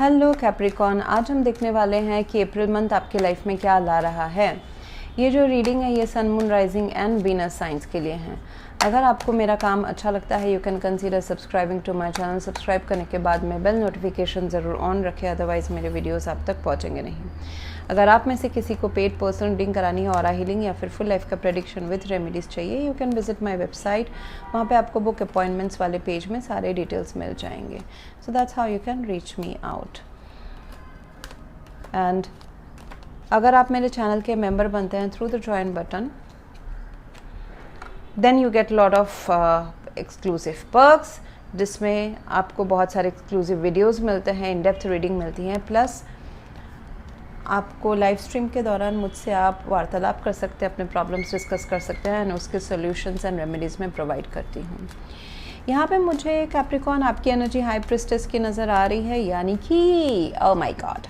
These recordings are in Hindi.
हेलो कैप्रिकॉन, आज हम देखने वाले हैं कि अप्रैल मंथ आपके लाइफ में क्या ला रहा है। ये जो रीडिंग है ये sun, moon, rising and Venus science के लिए हैं। अगर आपको मेरा काम अच्छा लगता है you can consider subscribing to my channel. Subscribe करने के बाद में बेल नोटिफिकेशन ज़रूर ऑन रखें, अदरवाइज़ मेरे वीडियोस आप तक पहुंचेंगे नहीं। अगर आप में से किसी को पेड पर्सनल रीडिंग करानी है, ऑरा हीलिंग या फिर फुल लाइफ का प्रेडिक्शन विद रेमेडीज़ चाहिए, you can visit my website. वहाँ पे आपको बुक अपॉइंटमेंट्स वाले पेज में सारे डिटेल्स मिल जाएंगे। So that's how you can reach me out. And अगर आप मेरे चैनल के मेंबर बनते हैं through the join button, then you get lot of exclusive perks, जिसमें आपको बहुत सारे एक्सक्लूसिव वीडियोस मिलते हैं, इन डेप्थ रीडिंग मिलती हैं, प्लस आपको लाइव स्ट्रीम के दौरान मुझसे आप वार्तालाप कर सकते हैं, अपने प्रॉब्लम्स डिस्कस कर सकते हैं एंड उसके सॉल्यूशंस एंड रेमेडीज़ में प्रोवाइड करती हूँ। यहाँ पे मुझे कैप्रिकॉन आपकी एनर्जी हाई प्रिस्टेस की नज़र आ रही है, यानी कि ओह माय गॉड,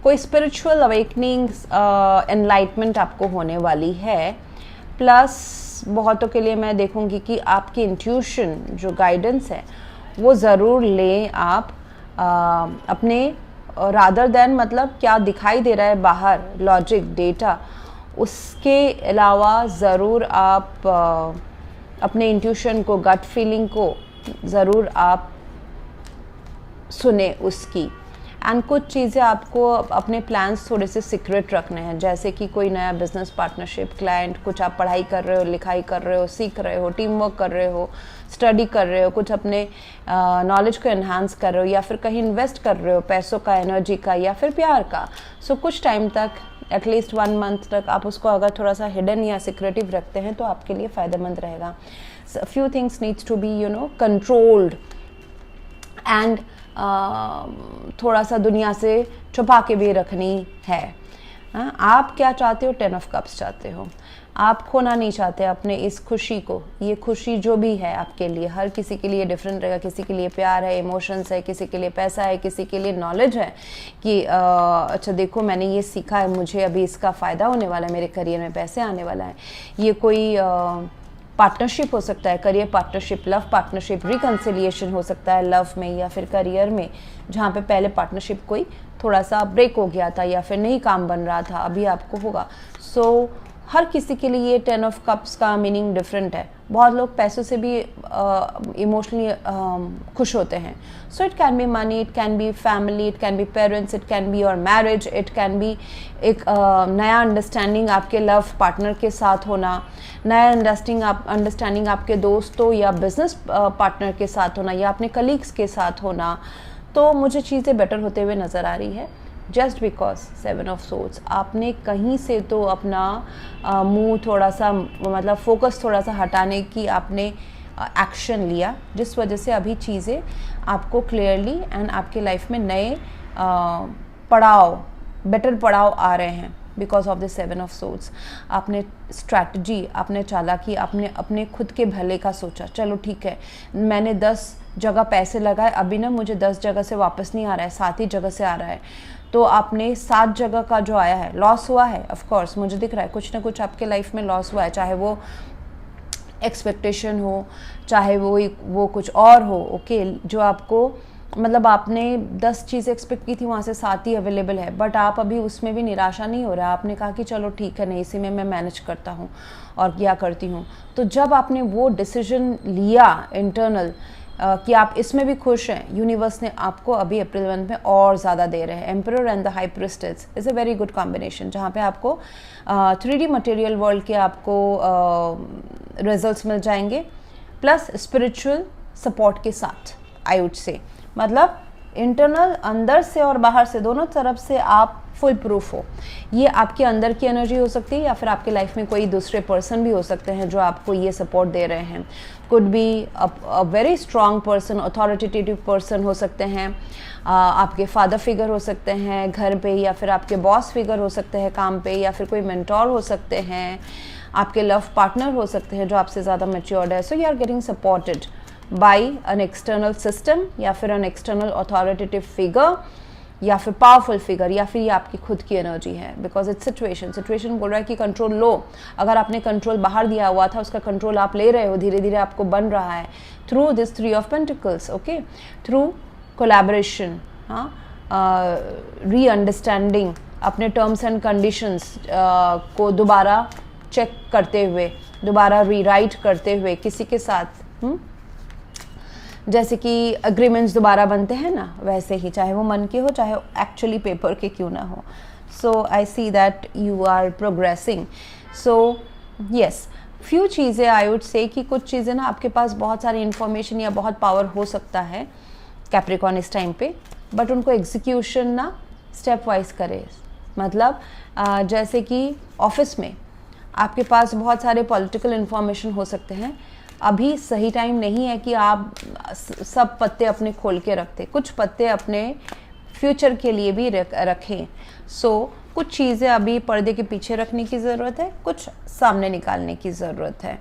कोई स्पिरिचुअल अवेकनिंग एनलाइटमेंट आपको होने वाली है। प्लस बहुतों के लिए मैं देखूंगी कि आपकी इंट्यूशन जो गाइडेंस है वो ज़रूर लें आप अपने, रादर देन मतलब क्या दिखाई दे रहा है बाहर, लॉजिक, डेटा, उसके अलावा ज़रूर आप अपने इंट्यूशन को, गट फीलिंग को ज़रूर आप सुने उसकी। एंड कुछ चीज़ें आपको अपने प्लान्स थोड़े से सीक्रेट रखने हैं, जैसे कि कोई नया बिजनेस पार्टनरशिप, क्लाइंट, कुछ आप पढ़ाई कर रहे हो, लिखाई कर रहे हो, सीख रहे हो, टीम वर्क कर रहे हो, स्टडी कर रहे हो, कुछ अपने नॉलेज को एनहांस कर रहे हो, या फिर कहीं इन्वेस्ट कर रहे हो पैसों का, एनर्जी का, या फिर प्यार का। सो कुछ टाइम तक, एटलीस्ट 1 मंथ तक आप उसको अगर थोड़ा सा हिडन या सिक्रेटिव रखते हैं तो आपके लिए फ़ायदेमंद रहेगा। Few things needs to be controlled and थोड़ा सा दुनिया से छुपा के भी रखनी है। आप क्या चाहते हो? 10 ऑफ कप्स चाहते हो। आप खोना नहीं चाहते अपने इस खुशी को। ये खुशी जो भी है आपके लिए, हर किसी के लिए डिफरेंट रहेगा। किसी के लिए प्यार है, इमोशंस है, किसी के लिए पैसा है, किसी के लिए नॉलेज है कि अच्छा देखो मैंने ये सीखा है, मुझे अभी इसका फ़ायदा होने वाला है, मेरे करियर में पैसे आने वाला है। ये कोई पार्टनरशिप हो सकता है, career partnership, love partnership, reconciliation हो सकता है लव में या फिर करियर में, जहाँ पे पहले पार्टनरशिप कोई थोड़ा सा ब्रेक हो गया था या फिर नहीं काम बन रहा था, अभी आपको होगा। सो हर किसी के लिए ये 10 ऑफ कप्स का मीनिंग डिफरेंट है। बहुत लोग पैसों से भी इमोशनली खुश होते हैं। So it can be money, it can be family, it can be parents, it can be your marriage, it can be एक नया अंडरस्टैंडिंग आपके लव पार्टनर के साथ होना, नया अंडरस्टैंडिंग आपके दोस्तों या बिजनेस पार्टनर के साथ होना, या अपने कलीग्स के साथ होना। तो मुझे चीज़ें बेटर होते हुए नज़र आ रही है, जस्ट बिकॉज 7 ऑफ सोर्ड्स। आपने कहीं से तो अपना मुंह थोड़ा सा, मतलब फोकस थोड़ा सा हटाने की आपने एक्शन लिया, जिस वजह से अभी चीज़ें आपको क्लियरली एंड आपके लाइफ में नए पड़ाव, बेटर पड़ाव आ रहे हैं because of the 7 of swords. आपने स्ट्रैटेजी, आपने चालाकी, आपने अपने खुद के भले का सोचा। चलो ठीक है, मैंने 10 जगह पैसे लगाए, अभी ना मुझे 10 जगह से वापस नहीं आ रहा है, 7 ही जगह से आ रहा है। तो आपने 7 जगह का जो आया है, लॉस हुआ है, ऑफ कोर्स मुझे दिख रहा है कुछ ना कुछ आपके लाइफ में लॉस हुआ है, चाहे वो एक्सपेक्टेशन हो, चाहे वो कुछ और हो। ओके, जो आपको मतलब आपने 10 चीज़ें एक्सपेक्ट की थी, वहाँ से 7 ही अवेलेबल है, बट आप अभी उसमें भी निराशा नहीं हो रहा। आपने कहा कि चलो ठीक है, नहीं इसी में मैं मैनेज करता हूँ और क्या करती हूँ। तो जब आपने वो डिसीजन लिया इंटरनल कि आप इसमें भी खुश हैं, यूनिवर्स ने आपको अभी अप्रैल मंथ में और ज़्यादा दे रहे हैं। Emperor and the high priestess is a very good combination, जहाँ पे आपको 3D मटेरियल वर्ल्ड के आपको रिजल्ट्स मिल जाएंगे, प्लस स्पिरिचुअल सपोर्ट के साथ, आई वुड से। मतलब इंटरनल, अंदर से और बाहर से, दोनों तरफ से आप फुल प्रूफ हो। ये आपके अंदर की एनर्जी हो सकती है, या फिर आपके लाइफ में कोई दूसरे पर्सन भी हो सकते हैं जो आपको ये सपोर्ट दे रहे हैं। Could be a very strong person, authoritative person हो सकते हैं, आपके फादर फिगर हो सकते हैं घर पे, या फिर आपके बॉस फिगर हो सकते हैं काम पे, या फिर कोई मेंटोर हो सकते हैं, आपके लव पार्टनर हो सकते हैं जो आपसे ज़्यादा मैच्योर्ड है। So you are getting supported by an external system, या फिर एन एक्सटर्नल अथॉरिटेटिव फिगर, या फिर पावरफुल फिगर, या फिर ये आपकी खुद की एनर्जी है। बिकॉज इट्स सिचुएशन बोल रहा है कि कंट्रोल लो। अगर आपने कंट्रोल बाहर दिया हुआ था, उसका कंट्रोल आप ले रहे हो, धीरे धीरे आपको बन रहा है through this 3 of pentacles. Okay, through collaboration, हाँ, री अंडरस्टैंडिंग, अपने टर्म्स एंड कंडीशंस को दोबारा चेक करते हुए, दोबारा रीराइट करते हुए किसी के साथ, जैसे कि एग्रीमेंट्स दोबारा बनते हैं ना, वैसे ही, चाहे वो मन के हो चाहे एक्चुअली पेपर के क्यों ना हो. So I see that you are progressing. So yes, few चीज़ें आई वुड से कि कुछ चीज़ें ना आपके पास बहुत सारी इन्फॉर्मेशन या बहुत पावर हो सकता है कैप्रिकॉन इस टाइम पे, बट उनको एग्जीक्यूशन ना स्टेप वाइज करे. मतलब जैसे कि ऑफिस में आपके पास बहुत सारे पॉलिटिकल इन्फॉर्मेशन हो सकते हैं, अभी सही टाइम नहीं है कि आप सब पत्ते अपने खोल के रखते, कुछ पत्ते अपने फ्यूचर के लिए भी रखें. सो कुछ चीज़ें अभी पर्दे के पीछे रखने की ज़रूरत है, कुछ सामने निकालने की ज़रूरत है.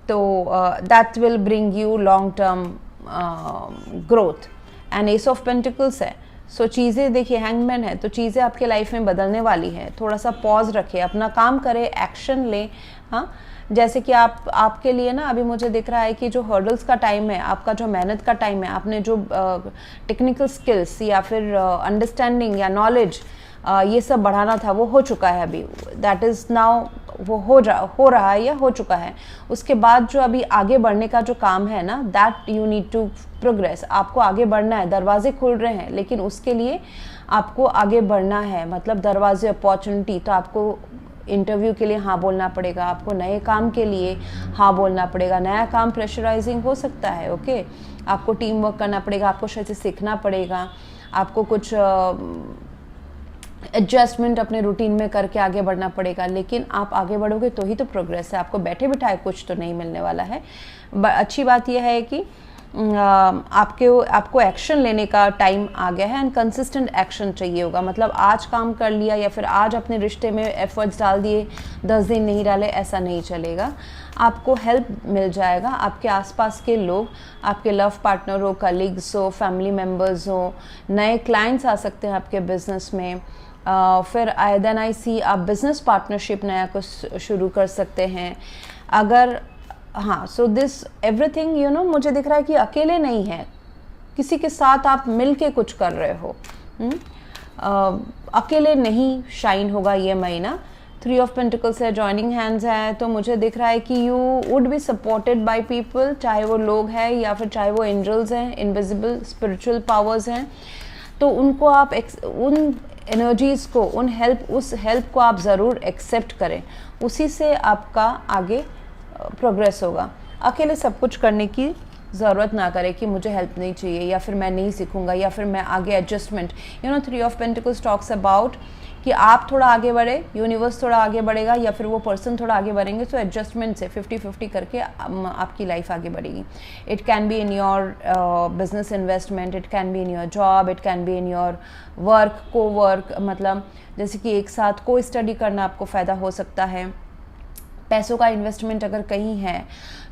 तो that will bring you long term growth. And S of pentacles है. सो चीज़ें देखिए, हैंगमैन है, तो चीज़ें आपके लाइफ में बदलने वाली है. थोड़ा सा पॉज रखें, अपना काम करें, एक्शन लें. हाँ, जैसे कि आपके लिए ना अभी मुझे दिख रहा है कि जो हर्डल्स का टाइम है, आपका जो मेहनत का टाइम है, आपने जो टेक्निकल स्किल्स या फिर अंडरस्टैंडिंग या नॉलेज ये सब बढ़ाना था, वो हो चुका है अभी. दैट इज़ नाउ, वो हो रहा है या हो चुका है. उसके बाद जो अभी आगे बढ़ने का जो काम है ना, that you need to progress. आपको आगे बढ़ना है, दरवाजे खुल रहे हैं, लेकिन उसके लिए आपको आगे बढ़ना है. मतलब दरवाजे, अपॉर्चुनिटी, तो आपको इंटरव्यू के लिए हाँ बोलना पड़ेगा, आपको नए काम के लिए हाँ बोलना पड़ेगा. नया काम प्रेशराइजिंग हो सकता है, ओके. आपको टीम वर्क करना पड़ेगा, आपको शायद से सीखना पड़ेगा, आपको कुछ एडजस्टमेंट अपने रूटीन में करके आगे बढ़ना पड़ेगा. लेकिन आप आगे बढ़ोगे तो ही तो प्रोग्रेस है. आपको बैठे बिठाए कुछ तो नहीं मिलने वाला है. अच्छी बात यह है कि आपको एक्शन लेने का टाइम आ गया है, एंड कंसिस्टेंट एक्शन चाहिए होगा. मतलब आज काम कर लिया या फिर आज अपने रिश्ते में एफर्ट्स डाल दिए, 10 दिन नहीं डाले, ऐसा नहीं चलेगा. आपको हेल्प मिल जाएगा. आपके आसपास के लोग, आपके लव पार्टनर हो, कलीग्स हो, फैमिली मेम्बर्स हो, नए क्लाइंट्स आ सकते हैं आपके बिजनेस में. फिर देन आई सी आप बिजनेस पार्टनरशिप नया कुछ शुरू कर सकते हैं अगर. हाँ, so this everything you know, मुझे दिख रहा है कि अकेले नहीं है, किसी के साथ आप मिल के कुछ कर रहे हो. अकेले नहीं शाइन होगा ये महीना. 3 ऑफ पेंटिकल्स है, जॉइनिंग हैंड्स है, तो मुझे दिख रहा है कि you would be supported by people, चाहे वो लोग हैं या फिर चाहे वो एंजल्स हैं, इनविजिबल स्पिरिचुअल पावर्स हैं. तो उनको आप उन एनर्जीज़ को, उस हेल्प को आप ज़रूर एक्सेप्ट करें. उसी से आपका आगे प्रोग्रेस होगा. अकेले सब कुछ करने की ज़रूरत ना करें कि मुझे हेल्प नहीं चाहिए या फिर मैं नहीं सीखूंगा या फिर मैं आगे adjustment. You know, 3 of pentacles talks about कि आप थोड़ा आगे बढ़े, यूनिवर्स थोड़ा आगे बढ़ेगा या फिर वो पर्सन थोड़ा आगे बढ़ेंगे. तो एडजस्टमेंट से 50-50 करके आपकी लाइफ आगे बढ़ेगी. It can be in your business investment, it can be in your job, it can be in your work, को वर्क. मतलब जैसे कि एक साथ को स्टडी करना आपको फ़ायदा हो सकता है. पैसों का इन्वेस्टमेंट अगर कहीं है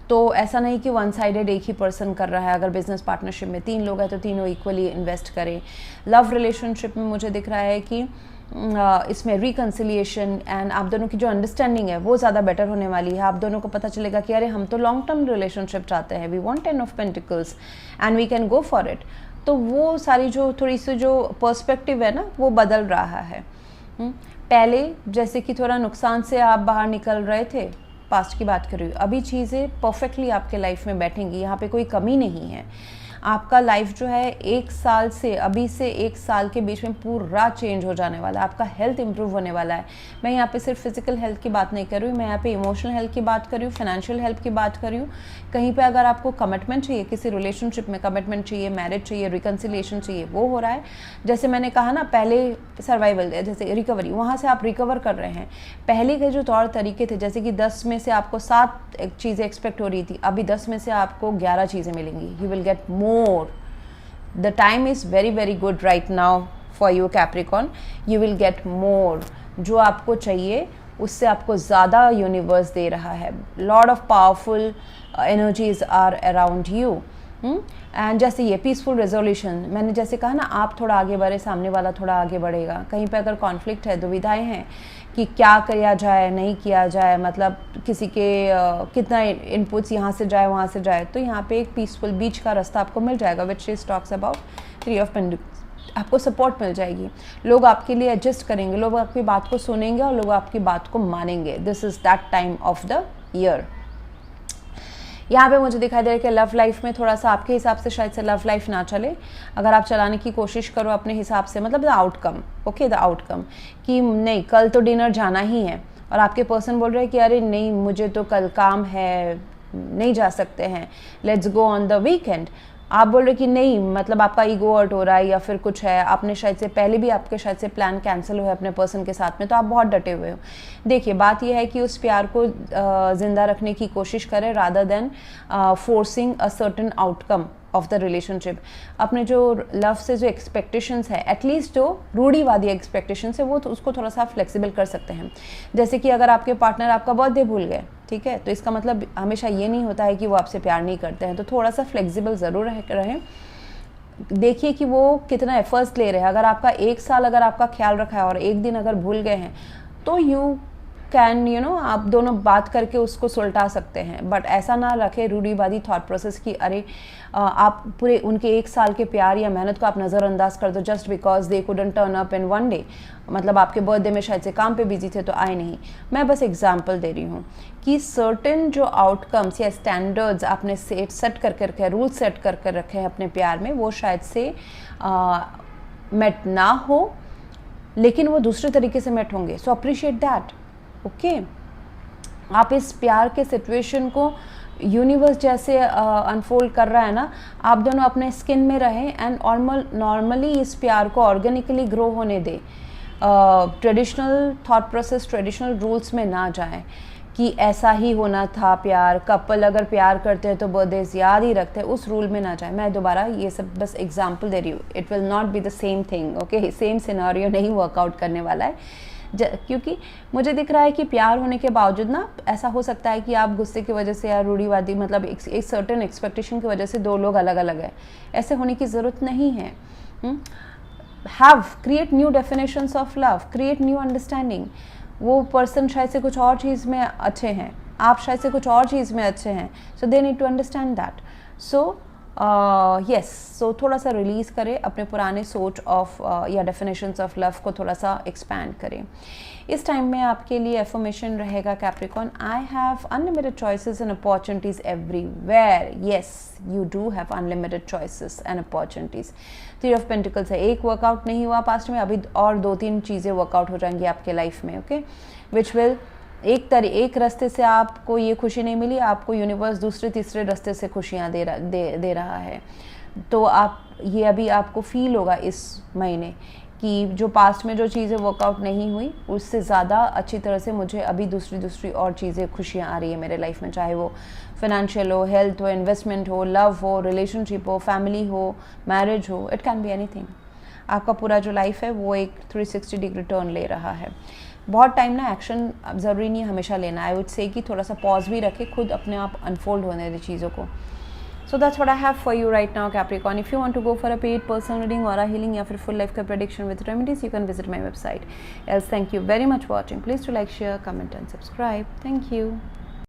तो ऐसा नहीं कि वन साइडेड एक ही पर्सन कर रहा है. अगर बिजनेस पार्टनरशिप में 3 लोग हैं तो तीनों इक्वली इन्वेस्ट करें. लव रिलेशनशिप में मुझे दिख रहा है कि इसमें रिकन्सिलिएशन एंड आप दोनों की जो अंडरस्टैंडिंग है वो ज़्यादा बेटर होने वाली है. आप दोनों को पता चलेगा कि अरे हम तो लॉन्ग टर्म रिलेशनशिप चाहते हैं, we want 10 of pentacles and we can go for it. तो वो सारी जो थोड़ी सी जो पर्सपेक्टिव है ना, वो बदल रहा है. पहले जैसे कि थोड़ा नुकसान से आप बाहर निकल रहे थे, पास्ट की बात कर रही हूँ, अभी चीज़ें परफेक्टली आपके लाइफ में बैठेंगी. यहाँ पे कोई कमी नहीं है. आपका लाइफ जो है 1 साल से, अभी से 1 साल के बीच में पूरा चेंज हो जाने वाला है. आपका हेल्थ इंप्रूव होने वाला है. मैं यहाँ पे सिर्फ फिजिकल हेल्थ की बात नहीं कर रही हूँ, मैं यहाँ पे इमोशनल हेल्थ की बात कर रही हूँ, फाइनेंशियल हेल्थ की बात कर रही हूँ. कहीं पे अगर आपको कमिटमेंट चाहिए, किसी रिलेशनशिप में कमिटमेंट चाहिए, मैरिज चाहिए, रिकन्सिलिएशन चाहिए, वो हो रहा है. जैसे मैंने कहा ना, पहले सर्वाइवल, जैसे रिकवरी, वहाँ से आप रिकवर कर रहे हैं. पहले के जो तौर तरीके थे, जैसे कि 10 में से आपको 7 चीज़ें एक्सपेक्ट हो रही थी, अभी 10 में से आपको 11 चीज़ें मिलेंगी. You will get more. The time is very very good right now for you Capricorn. You will get more. जो आपको चाहिए उससे आपको ज़्यादा यूनिवर्स दे रहा है. Lot of powerful energies are around you. And जैसे ये पीसफुल रेजोल्यूशन, मैंने जैसे कहा ना, आप थोड़ा आगे बढ़े, सामने वाला थोड़ा आगे बढ़ेगा. कहीं पे अगर कॉन्फ्लिक्ट है, दुविधाएं हैं कि क्या किया जाए, नहीं किया जाए, मतलब किसी के कितना इनपुट्स यहाँ से जाए वहाँ से जाए, तो यहाँ पे एक पीसफुल बीच का रास्ता आपको मिल जाएगा. Which is talks about 3 of pentacles. आपको सपोर्ट मिल जाएगी, लोग आपके लिए एडजस्ट करेंगे, लोग आपकी बात को सुनेंगे और लोग आपकी बात को मानेंगे। This is that time of the year. यहाँ पे मुझे दिखाई दे रहा है कि लव लाइफ में थोड़ा सा आपके हिसाब से शायद से लव लाइफ ना चले, अगर आप चलाने की कोशिश करो अपने हिसाब से, मतलब the outcome, okay, the outcome कि नहीं कल तो डिनर जाना ही है, और आपके पर्सन बोल रहे हैं कि अरे नहीं मुझे तो कल काम है, नहीं जा सकते हैं, let's go on the weekend. आप बोल रहे कि नहीं, मतलब आपका ईगो हर्ट हो रहा है या फिर कुछ है, आपने शायद से पहले भी आपके शायद से प्लान कैंसिल हुए अपने पर्सन के साथ में, तो आप बहुत डटे हुए हो। देखिए बात यह है कि उस प्यार को ज़िंदा रखने की कोशिश करें rather than forcing a certain outcome of the relationship. अपने जो लव से जो एक्सपेक्टेशंस है, एटलीस्ट जो रूढ़ीवादी एक्सपेक्टेशंस है, वो तो उसको थोड़ा सा फ्लेक्सिबल कर सकते हैं। जैसे कि अगर आपके पार्टनर आपका बर्थडे भूल गए, ठीक है, तो इसका मतलब हमेशा ये नहीं होता है कि वो आपसे प्यार नहीं करते हैं, तो थोड़ा सा फ्लेक्सिबल ज़रूर रहें। देखिए कि वो कितना एफर्ट्स ले रहे हैं। अगर आपका 1 साल अगर आपका ख्याल रखा है और एक दिन अगर भूल गए हैं, तो यू कैन आप दोनों बात करके उसको सुलटा सकते हैं, बट ऐसा ना रखें रूढ़िवादी थॉट प्रोसेस की अरे आप पूरे उनके 1 साल के प्यार या मेहनत को आप नज़रअंदाज कर दो just because they couldn't turn up in one day. मतलब आपके बर्थडे में शायद से काम पे बिजी थे तो आए नहीं। मैं बस एग्जांपल दे रही हूँ कि सर्टेन जो आउटकम्स या स्टैंडर्ड्स आपने सेट कर रखे, रूल सेट कर रखे हैं अपने प्यार में, वो शायद से मेट ना हो, लेकिन वो दूसरे तरीके से मेट होंगे। सो अप्रिशिएट दैट, ओके। आप इस प्यार के सिचुएशन को यूनिवर्स जैसे अनफोल्ड कर रहा है ना, आप दोनों अपने स्किन में रहें एंड नॉर्मली इस प्यार को ऑर्गेनिकली ग्रो होने दें। Traditional thought process, traditional rules में ना जाएं कि ऐसा ही होना था प्यार, कपल अगर प्यार करते हैं तो बर्थडेज याद ही रखते हैं, उस रूल में ना जाए। मैं दोबारा ये सब बस एग्जांपल दे रही हूँ, it will not be the same thing, okay. Same scenario नहीं वर्कआउट करने वाला है, क्योंकि मुझे दिख रहा है कि प्यार होने के बावजूद ना ऐसा हो सकता है कि आप गुस्से की वजह से या रूढ़िवादी मतलब एक सर्टेन एक्सपेक्टेशन की वजह से 2 लोग अलग अलग है। ऐसे होने की ज़रूरत नहीं है। Create new definitions of love, create new understanding. वो पर्सन शायद से कुछ और चीज़ में अच्छे हैं, आप शायद से कुछ और चीज़ में अच्छे हैं, so they need to understand that. So yes, so थोड़ा सा रिलीज़ करें अपने पुराने सोच ऑफ या डेफिनेशंस ऑफ लव को थोड़ा सा एक्सपैंड करें। इस टाइम में आपके लिए एफर्मेशन रहेगा Capricorn, I have unlimited choices and opportunities everywhere. Yes, you do have unlimited choices and opportunities. 3 of pentacles है, एक वर्कआउट नहीं हुआ पास्ट में, अभी और 2-3 चीज़ें वर्कआउट हो जाएंगी आपके लाइफ में, ओके, विच विल एक रास्ते से आपको ये खुशी नहीं मिली, आपको यूनिवर्स दूसरे तीसरे रास्ते से खुशियाँ दे रहा है। तो आप ये अभी आपको फील होगा इस महीने कि जो पास्ट में जो चीज़ें वर्कआउट नहीं हुई उससे ज़्यादा अच्छी तरह से मुझे अभी दूसरी और चीज़ें खुशियाँ आ रही है मेरे लाइफ में, चाहे वो फाइनेंशियल हो, हेल्थ हो, इन्वेस्टमेंट हो, लव हो, रिलेशनशिप हो, फैमिली हो, मैरिज हो, इट कैन बी एनीथिंग। आपका पूरा जो लाइफ है वो एक 360 डिग्री टर्न ले रहा है। बहुत टाइम ना एक्शन ज़रूरी नहीं हमेशा लेना है, आई वुड से कि थोड़ा सा पॉज भी रखे, खुद अपने आप अनफोल्ड होने दे चीज़ों को। So that's what I have for you right now, Capricorn. If you want to go for a paid personal reading or a healing या फिर full life का prediction with remedies, you can visit my website. Else, thank you very much for watching. Please do like, share, comment and subscribe. Thank you.